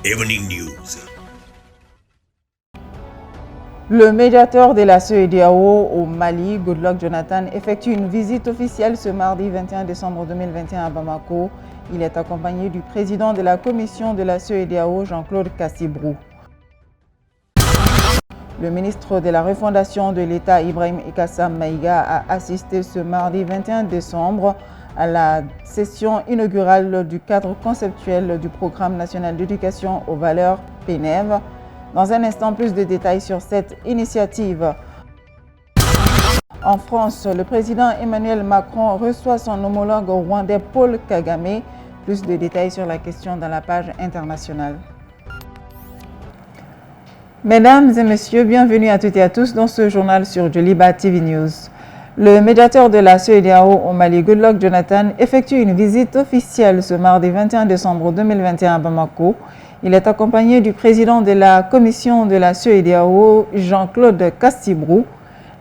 Evening News. Le médiateur de la CEDEAO au Mali, Goodluck Jonathan, effectue une visite officielle ce mardi 21 décembre 2021 à Bamako. Il est accompagné du président de la commission de la CEDEAO, Jean-Claude Kassibrou. Le ministre de la refondation de l'État, Ibrahim Ikassa Maïga, a assisté ce mardi 21 décembre à la session inaugurale du cadre conceptuel du Programme national d'éducation aux valeurs PNEV. Dans un instant, plus de détails sur cette initiative. En France, le président Emmanuel Macron reçoit son homologue rwandais Paul Kagame. Plus de détails sur la question dans la page internationale. Mesdames et messieurs, bienvenue à toutes et à tous dans ce journal sur Joliba TV News. Le médiateur de la CEDEAO au Mali, Goodluck Jonathan, effectue une visite officielle ce mardi 21 décembre 2021 à Bamako. Il est accompagné du président de la commission de la CEDEAO, Jean-Claude Kassibrou.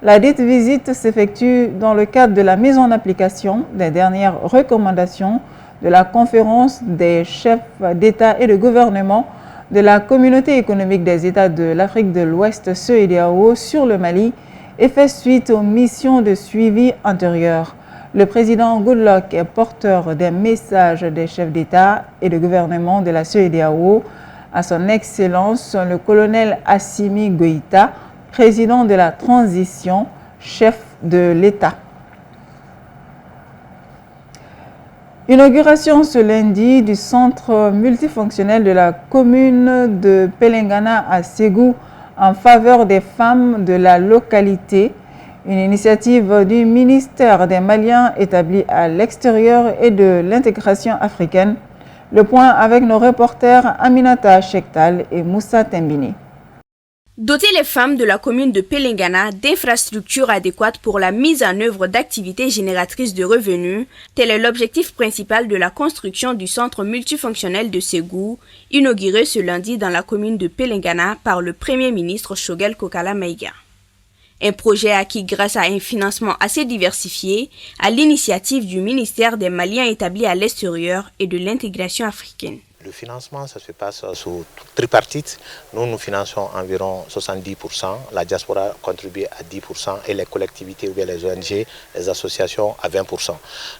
La dite visite s'effectue dans le cadre de la mise en application des dernières recommandations de la conférence des chefs d'État et de gouvernement de la Communauté économique des États de l'Afrique de l'Ouest CEDEAO sur le Mali et fait suite aux missions de suivi antérieures. Le président Goodluck est porteur des messages des chefs d'État et de gouvernement de la CEDEAO à son Excellence le colonel Assimi Goïta, président de la transition, chef de l'État. Inauguration ce lundi du centre multifonctionnel de la commune de Pelengana à Ségou en faveur des femmes de la localité. Une initiative du ministère des Maliens établi à l'extérieur et de l'intégration africaine. Le point avec nos reporters Aminata Chektal et Moussa Tembini. Doter les femmes de la commune de Pelengana d'infrastructures adéquates pour la mise en œuvre d'activités génératrices de revenus, tel est l'objectif principal de la construction du centre multifonctionnel de Ségou, inauguré ce lundi dans la commune de Pelengana par le Premier ministre Choguel Kokala Maïga. Un projet acquis grâce à un financement assez diversifié à l'initiative du ministère des Maliens établi à l'extérieur et de l'intégration africaine. Le financement, ça se passe sous tripartite. Nous finançons environ 70%, la diaspora contribue à 10% et les collectivités ou bien les ONG, les associations à 20%.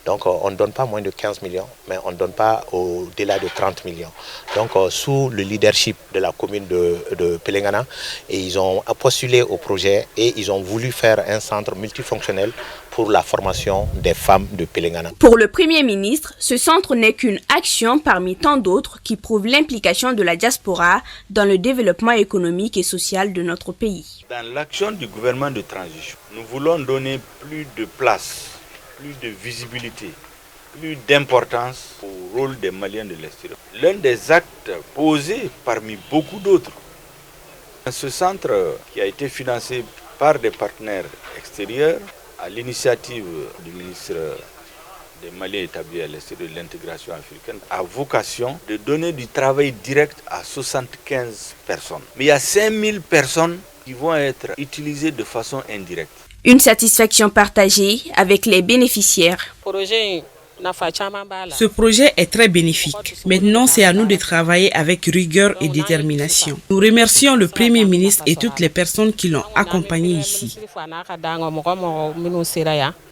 Donc on ne donne pas moins de 15 millions, mais on ne donne pas au-delà de 30 millions. Donc sous le leadership de la commune de Pelengana, et ils ont postulé au projet et ils ont voulu faire un centre multifonctionnel pour la formation des femmes de Pelengana. Pour le Premier ministre, ce centre n'est qu'une action parmi tant d'autres qui prouve l'implication de la diaspora dans le développement économique et social de notre pays. Dans l'action du gouvernement de transition, nous voulons donner plus de place, plus de visibilité, plus d'importance au rôle des Maliens de l'extérieur. L'un des actes posés parmi beaucoup d'autres. Ce centre qui a été financé par des partenaires extérieurs, à l'initiative du ministre des Maliens établis à l'extérieur de l'intégration africaine, a vocation de donner du travail direct à 75 personnes. Mais il y a 5000 personnes qui vont être utilisées de façon indirecte. Une satisfaction partagée avec les bénéficiaires. Ce projet est très bénéfique. Maintenant, c'est à nous de travailler avec rigueur et détermination. Nous remercions le Premier ministre et toutes les personnes qui l'ont accompagné ici.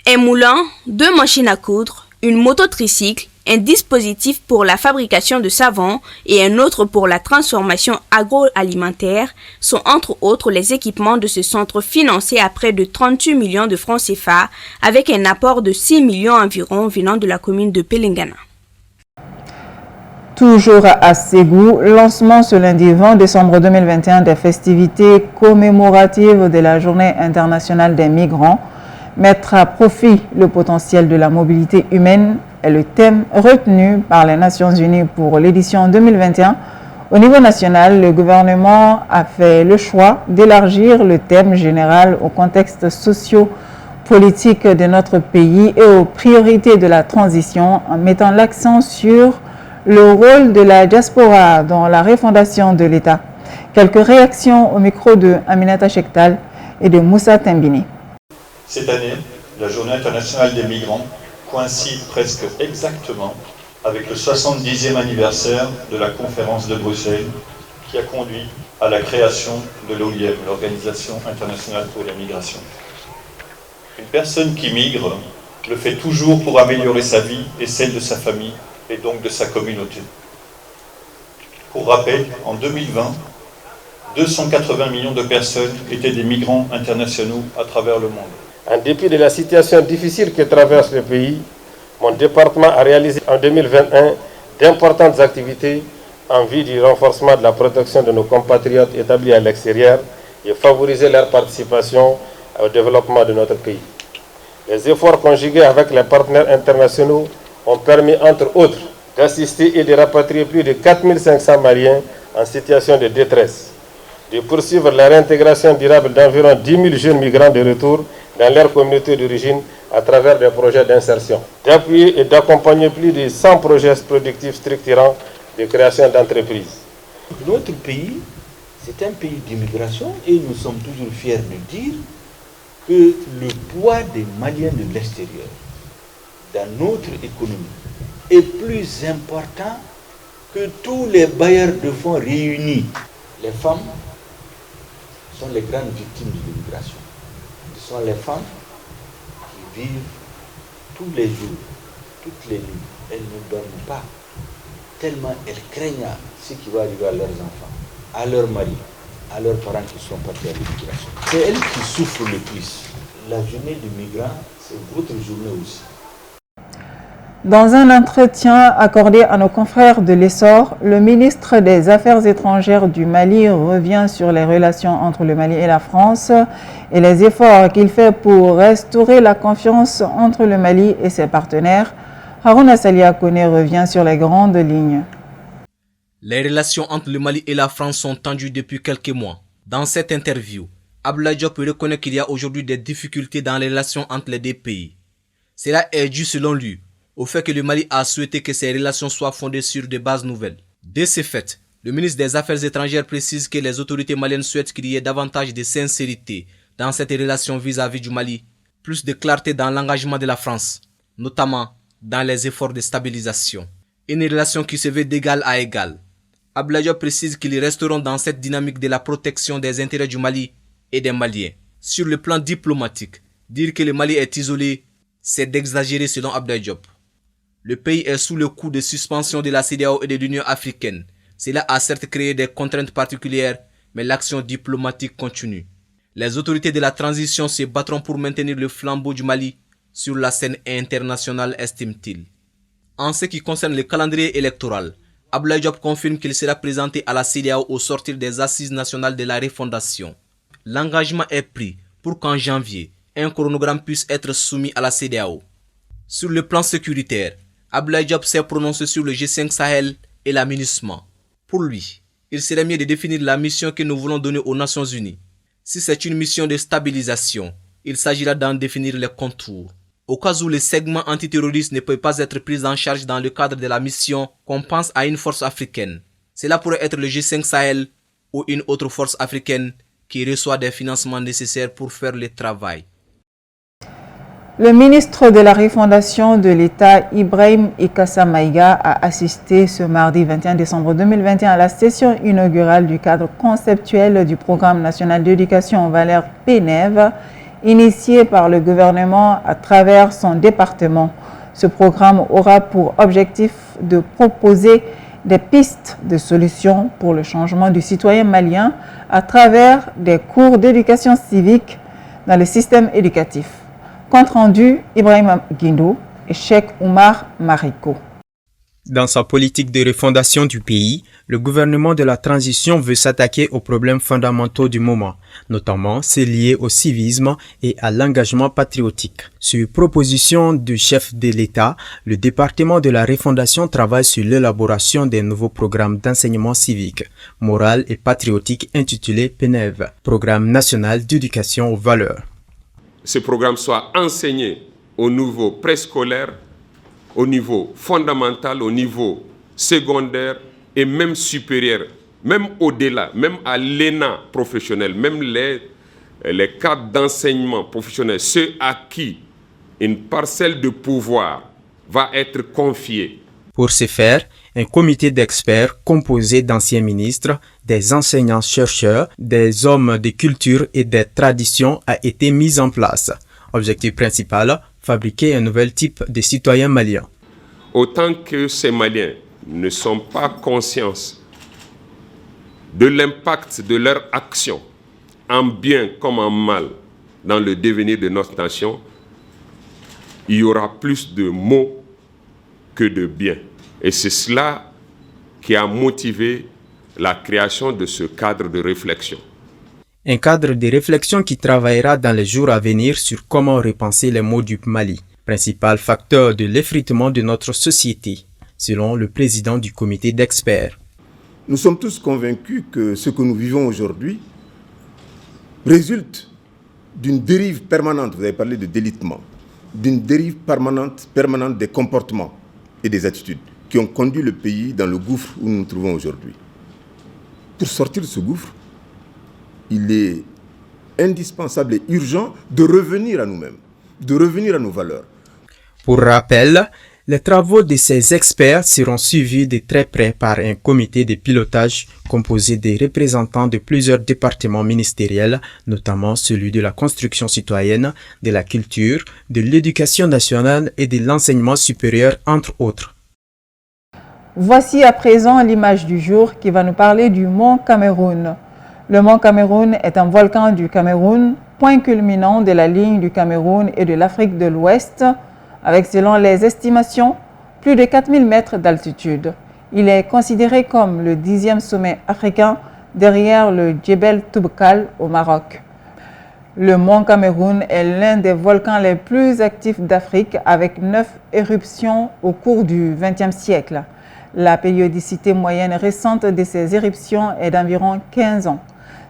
Un moulin, 2 machines à coudre, une moto-tricycle, un dispositif pour la fabrication de savon et un autre pour la transformation agroalimentaire sont entre autres les équipements de ce centre financé à près de 38 millions de francs CFA avec un apport de 6 millions environ venant de la commune de Pelengana. Toujours à Ségou, lancement ce lundi 20 décembre 2021 des festivités commémoratives de la Journée internationale des migrants. Mettre à profit le potentiel de la mobilité humaine est le thème retenu par les Nations Unies pour l'édition 2021. Au niveau national, le gouvernement a fait le choix d'élargir le thème général au contexte socio-politique de notre pays et aux priorités de la transition en mettant l'accent sur le rôle de la diaspora dans la refondation de l'État. Quelques réactions au micro de Aminata Chektal et de Moussa Tembini. Cette année, la Journée internationale des migrants coïncide presque exactement avec le 70e anniversaire de la conférence de Bruxelles qui a conduit à la création de l'OIM, l'Organisation internationale pour les migrations. Une personne qui migre le fait toujours pour améliorer sa vie et celle de sa famille et donc de sa communauté. Pour rappel, en 2020, 280 millions de personnes étaient des migrants internationaux à travers le monde. En dépit de la situation difficile que traverse le pays, mon département a réalisé en 2021 d'importantes activités en vue du renforcement de la protection de nos compatriotes établis à l'extérieur et favoriser leur participation au développement de notre pays. Les efforts conjugués avec les partenaires internationaux ont permis, entre autres, d'assister et de rapatrier plus de 4500 Maliens en situation de détresse, de poursuivre la réintégration durable d'environ 10 000 jeunes migrants de retour dans leur communauté d'origine à travers des projets d'insertion, d'appuyer et d'accompagner plus de 100 projets productifs structurants de création d'entreprises. Notre pays, c'est un pays d'immigration et nous sommes toujours fiers de dire que le poids des Maliens de l'extérieur dans notre économie est plus important que tous les bailleurs de fonds réunis. Les femmes sont les grandes victimes de l'immigration. Ce sont les femmes qui vivent tous les jours, toutes les nuits. Elles ne dorment pas, tellement elles craignent ce qui va arriver à leurs enfants, à leurs maris, à leurs parents qui sont partis à l'immigration. C'est elles qui souffrent le plus. La journée du migrant, c'est votre journée aussi. Dans un entretien accordé à nos confrères de l'Essor, le ministre des Affaires étrangères du Mali revient sur les relations entre le Mali et la France et les efforts qu'il fait pour restaurer la confiance entre le Mali et ses partenaires. Harouna Salia Kone revient sur les grandes lignes. Les relations entre le Mali et la France sont tendues depuis quelques mois. Dans cette interview, Abdoulaye Diop reconnaît qu'il y a aujourd'hui des difficultés dans les relations entre les deux pays. Cela est dû, selon lui, au fait que le Mali a souhaité que ces relations soient fondées sur des bases nouvelles. De ce fait, le ministre des Affaires étrangères précise que les autorités maliennes souhaitent qu'il y ait davantage de sincérité dans cette relation vis-à-vis du Mali, plus de clarté dans l'engagement de la France, notamment dans les efforts de stabilisation. Une relation qui se veut d'égal à égal. Abdoulaye Diop précise qu'ils resteront dans cette dynamique de la protection des intérêts du Mali et des Maliens. Sur le plan diplomatique, dire que le Mali est isolé, c'est d'exagérer selon Abdoulaye Diop. Le pays est sous le coup de suspension de la CEDEAO et de l'Union africaine. Cela a certes créé des contraintes particulières, mais l'action diplomatique continue. Les autorités de la transition se battront pour maintenir le flambeau du Mali sur la scène internationale, estime-t-il. En ce qui concerne le calendrier électoral, Abdoulaye Diop confirme qu'il sera présenté à la CEDEAO au sortir des assises nationales de la refondation. L'engagement est pris pour qu'en janvier, un chronogramme puisse être soumis à la CEDEAO. Sur le plan sécuritaire, Abdoulaye Diop s'est prononcé sur le G5 Sahel et la MINUSMA. Pour lui, il serait mieux de définir la mission que nous voulons donner aux Nations Unies. Si c'est une mission de stabilisation, il s'agira d'en définir les contours. Au cas où les segments antiterroristes ne peuvent pas être pris en charge dans le cadre de la mission, qu'on pense à une force africaine. Cela pourrait être le G5 Sahel ou une autre force africaine qui reçoit des financements nécessaires pour faire le travail. Le ministre de la Refondation de l'État, Ibrahim Ikassa Maïga, a assisté ce mardi 21 décembre 2021 à la session inaugurale du cadre conceptuel du Programme national d'éducation aux valeurs PNEV, initié par le gouvernement à travers son département. Ce programme aura pour objectif de proposer des pistes de solutions pour le changement du citoyen malien à travers des cours d'éducation civique dans le système éducatif. Compte rendu, Ibrahim Guindou et Cheikh Oumar Mariko. Dans sa politique de refondation du pays, le gouvernement de la transition veut s'attaquer aux problèmes fondamentaux du moment, notamment ceux liés au civisme et à l'engagement patriotique. Sur proposition du chef de l'État, le département de la refondation travaille sur l'élaboration des nouveaux programmes d'enseignement civique, moral et patriotique intitulés PNEV, Programme national d'éducation aux valeurs. Ce programme soit enseigné au niveau préscolaire, au niveau fondamental, au niveau secondaire et même supérieur, même au-delà, même à l'ENA professionnel, même les cadres d'enseignement professionnel, ceux à qui une parcelle de pouvoir va être confiée Pour ce faire, un comité d'experts composé d'anciens ministres, des enseignants-chercheurs, des hommes de culture et des traditions a été mis en place. Objectif principal, fabriquer un nouvel type de citoyen malien. Autant que ces Maliens ne sont pas conscients de l'impact de leur action, en bien comme en mal, dans le devenir de notre nation, il y aura plus de maux que de bien. Et c'est cela qui a motivé la création de ce cadre de réflexion. Un cadre de réflexion qui travaillera dans les jours à venir sur comment repenser les maux du Mali, principal facteur de l'effritement de notre société, selon le président du comité d'experts. Nous sommes tous convaincus que ce que nous vivons aujourd'hui résulte d'une dérive permanente, vous avez parlé de délitement, d'une dérive permanente des comportements et des attitudes qui ont conduit le pays dans le gouffre où nous nous trouvons aujourd'hui. Pour sortir de ce gouffre, il est indispensable et urgent de revenir à nous-mêmes, de revenir à nos valeurs. Pour rappel, les travaux de ces experts seront suivis de très près par un comité de pilotage composé des représentants de plusieurs départements ministériels, notamment celui de la construction citoyenne, de la culture, de l'éducation nationale et de l'enseignement supérieur, entre autres. Voici à présent l'image du jour qui va nous parler du mont Cameroun. Le mont Cameroun est un volcan du Cameroun, point culminant de la ligne du Cameroun et de l'Afrique de l'Ouest, avec, selon les estimations, plus de 4000 mètres d'altitude. Il est considéré comme le 10e sommet africain derrière le Djebel Toubkal au Maroc. Le mont Cameroun est l'un des volcans les plus actifs d'Afrique avec 9 éruptions au cours du XXe siècle. La périodicité moyenne récente de ces éruptions est d'environ 15 ans.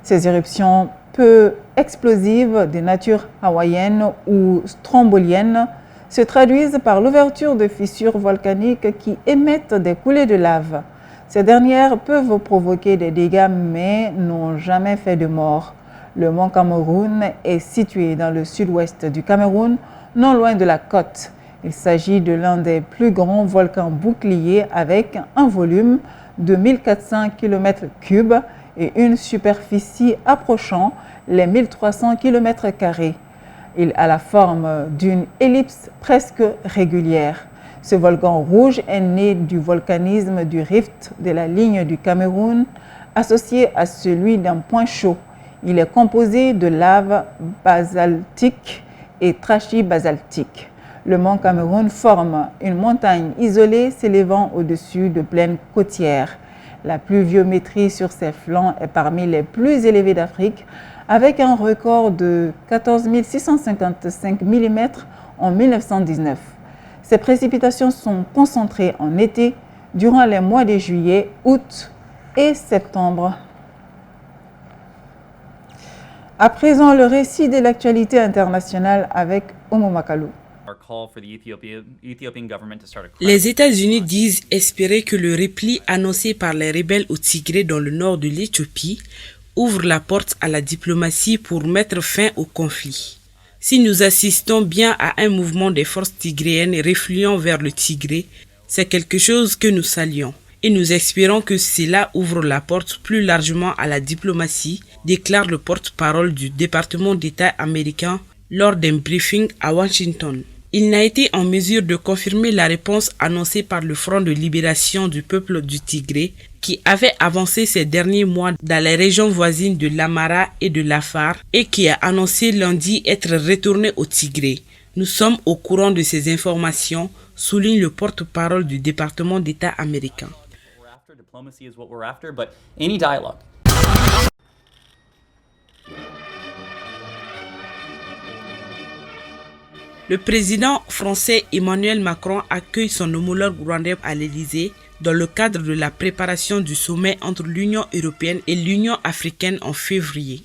Ces éruptions peu explosives de nature hawaïenne ou strombolienne se traduisent par l'ouverture de fissures volcaniques qui émettent des coulées de lave. Ces dernières peuvent provoquer des dégâts mais n'ont jamais fait de mort. Le mont Cameroun est situé dans le sud-ouest du Cameroun, non loin de la côte. Il s'agit de l'un des plus grands volcans boucliers avec un volume de 1400 km3 et une superficie approchant les 1300 km². Il a la forme d'une ellipse presque régulière. Ce volcan rouge est né du volcanisme du rift de la ligne du Cameroun, associé à celui d'un point chaud. Il est composé de lave basaltique et trachybasaltique. Le mont Cameroun forme une montagne isolée s'élevant au-dessus de plaines côtières. La pluviométrie sur ses flancs est parmi les plus élevées d'Afrique, avec un record de 14 655 mm en 1919. Ces précipitations sont concentrées en été durant les mois de juillet, août et septembre. À présent, le récit de l'actualité internationale avec Oumou Makalou. Les États-Unis disent espérer que le repli annoncé par les rebelles au Tigré dans le nord de l'Éthiopie ouvre la porte à la diplomatie pour mettre fin au conflit. Si nous assistons bien à un mouvement des forces tigréennes refluant vers le Tigré, c'est quelque chose que nous saluons. Et nous espérons que cela ouvre la porte plus largement à la diplomatie, déclare le porte-parole du département d'État américain lors d'un briefing à Washington. Il n'a été en mesure de confirmer la réponse annoncée par le Front de libération du peuple du Tigré, qui avait avancé ces derniers mois dans les régions voisines de l'Amara et de l'Afar et qui a annoncé lundi être retourné au Tigré. Nous sommes au courant de ces informations, souligne le porte-parole du département d'État américain. Le président français Emmanuel Macron accueille son homologue rwandais à l'Élysée dans le cadre de la préparation du sommet entre l'Union européenne et l'Union africaine en février.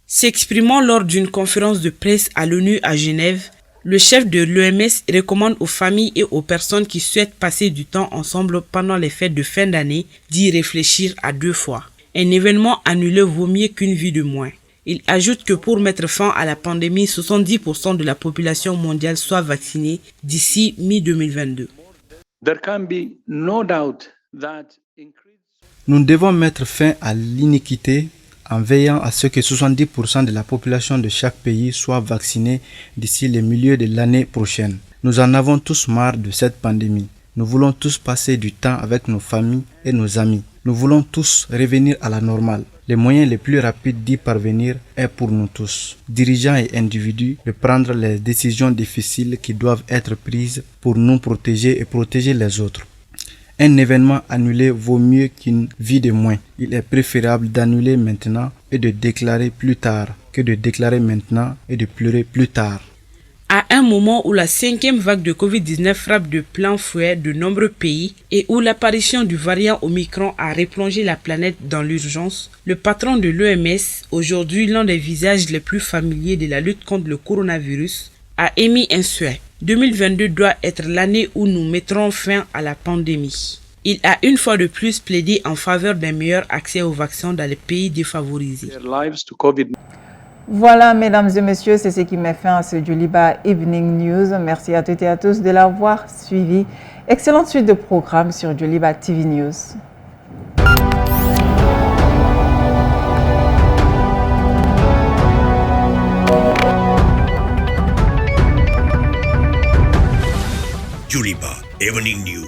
S'exprimant lors d'une conférence de presse à l'ONU à Genève, le chef de l'OMS recommande aux familles et aux personnes qui souhaitent passer du temps ensemble pendant les fêtes de fin d'année d'y réfléchir à 2 fois. Un événement annulé vaut mieux qu'une vie de moins. Il ajoute que pour mettre fin à la pandémie, 70% de la population mondiale soit vaccinée d'ici mi-2022. Nous devons mettre fin à l'iniquité en veillant à ce que 70% de la population de chaque pays soit vaccinée d'ici le milieu de l'année prochaine. Nous en avons tous marre de cette pandémie. Nous voulons tous passer du temps avec nos familles et nos amis. Nous voulons tous revenir à la normale. Le moyen le plus rapide d'y parvenir est pour nous tous, dirigeants et individus, de prendre les décisions difficiles qui doivent être prises pour nous protéger et protéger les autres. Un événement annulé vaut mieux qu'une vie de moins. Il est préférable d'annuler maintenant et de déclarer plus tard que de déclarer maintenant et de pleurer plus tard. À un moment où la 5e vague de Covid-19 frappe de plein fouet de nombreux pays et où l'apparition du variant Omicron a replongé la planète dans l'urgence, le patron de l'OMS, aujourd'hui l'un des visages les plus familiers de la lutte contre le coronavirus, a émis un souhait. 2022 doit être l'année où nous mettrons fin à la pandémie. Il a une fois de plus plaidé en faveur d'un meilleur accès aux vaccins dans les pays défavorisés. Voilà, mesdames et messieurs, c'est ce qui met fin à ce Djoliba Evening News. Merci à toutes et à tous de l'avoir suivi. Excellente suite de programmes sur Djoliba TV News. Djoliba Evening News.